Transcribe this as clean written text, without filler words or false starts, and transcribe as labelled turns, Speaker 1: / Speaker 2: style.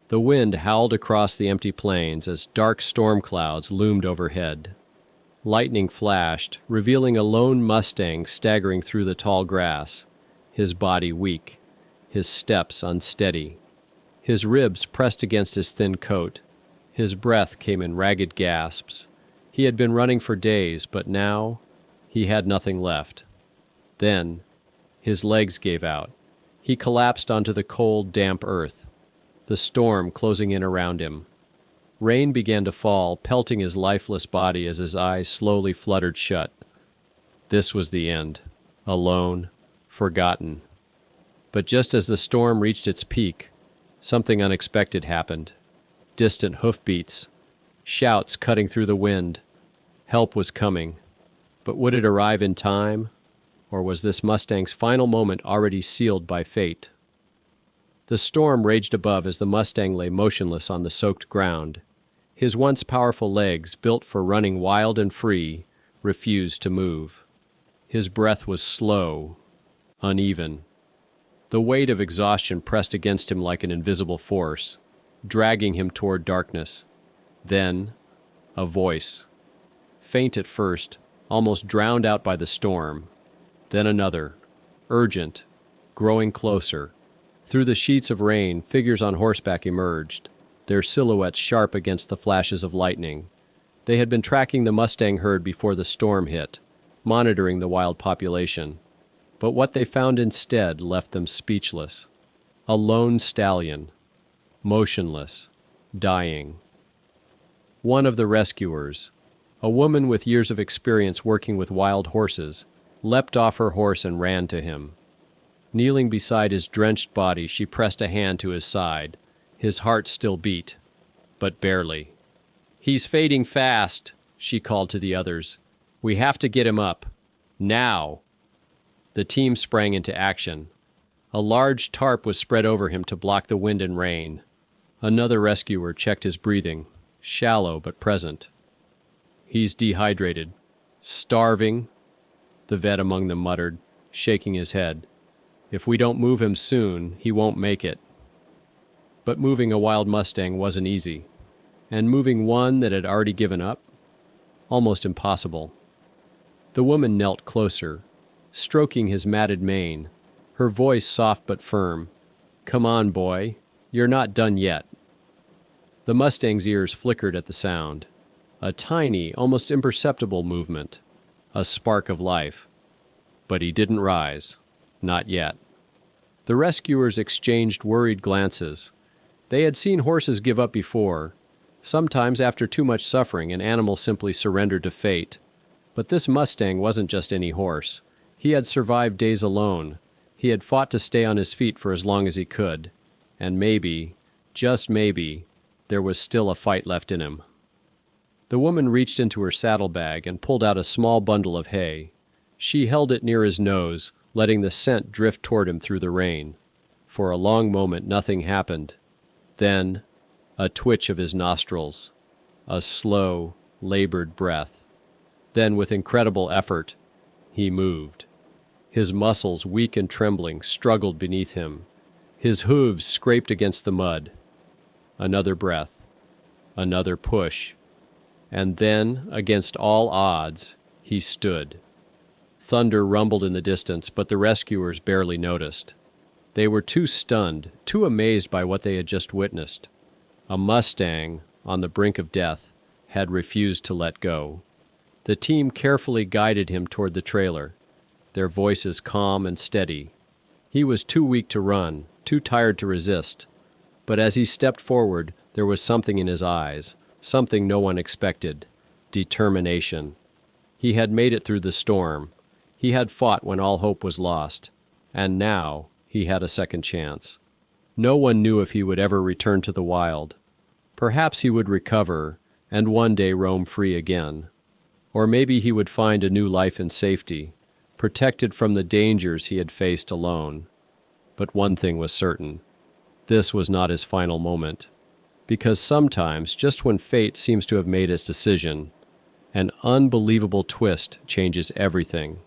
Speaker 1: The wind howled across the empty plains as dark storm clouds loomed overhead. Lightning flashed, revealing a lone Mustang staggering through the tall grass, his body weak, his steps unsteady. His ribs pressed against his thin coat. His breath came in ragged gasps. He had been running for days, but now he had nothing left. Then his legs gave out. He collapsed onto the cold, damp earth, the storm closing in around him. Rain began to fall, pelting his lifeless body as his eyes slowly fluttered shut. This was the end. Alone, forgotten. But just as the storm reached its peak, something unexpected happened. Distant hoofbeats, shouts cutting through the wind. Help was coming. But would it arrive in time? Or was this Mustang's final moment already sealed by fate? The storm raged above as the Mustang lay motionless on the soaked ground. His once powerful legs, built for running wild and free, refused to move. His breath was slow, uneven. The weight of exhaustion pressed against him like an invisible force, dragging him toward darkness. Then, a voice. Faint at first, almost drowned out by the storm. Then another, urgent, growing closer. Through the sheets of rain, figures on horseback emerged, their silhouettes sharp against the flashes of lightning. They had been tracking the Mustang herd before the storm hit, monitoring the wild population. But what they found instead left them speechless. A lone stallion, motionless, dying. One of the rescuers, a woman with years of experience working with wild horses, leapt off her horse and ran to him. Kneeling beside his drenched body, she pressed a hand to his side. His heart still beat, but barely. "He's fading fast," she called to the others. "We have to get him up. Now!" The team sprang into action. A large tarp was spread over him to block the wind and rain. Another rescuer checked his breathing, shallow but present. "He's dehydrated. Starving," the vet among them muttered, shaking his head. "If we don't move him soon, he won't make it." But moving a wild Mustang wasn't easy. And moving one that had already given up? Almost impossible. The woman knelt closer, stroking his matted mane, her voice soft but firm. "Come on, boy. You're not done yet." The Mustang's ears flickered at the sound. A tiny, almost imperceptible movement. A spark of life. But he didn't rise. Not yet. The rescuers exchanged worried glances. They had seen horses give up before. Sometimes after too much suffering, an animal simply surrendered to fate. But this Mustang wasn't just any horse. He had survived days alone. He had fought to stay on his feet for as long as he could. And maybe, just maybe, there was still a fight left in him. The woman reached into her saddlebag and pulled out a small bundle of hay. She held it near his nose, letting the scent drift toward him through the rain. For a long moment nothing happened. Then, a twitch of his nostrils. A slow, labored breath. Then, with incredible effort, he moved. His muscles, weak and trembling, struggled beneath him. His hooves scraped against the mud. Another breath. Another push. And then, against all odds, he stood. Thunder rumbled in the distance, but the rescuers barely noticed. They were too stunned, too amazed by what they had just witnessed. A Mustang, on the brink of death, had refused to let go. The team carefully guided him toward the trailer, their voices calm and steady. He was too weak to run, too tired to resist. But as he stepped forward, there was something in his eyes, something no one expected. Determination. He had made it through the storm. He had fought when all hope was lost. And now he had a second chance. No one knew if he would ever return to the wild. Perhaps he would recover and one day roam free again. Or maybe he would find a new life in safety, protected from the dangers he had faced alone. But one thing was certain. This was not his final moment. Because sometimes, just when fate seems to have made its decision, an unbelievable twist changes everything.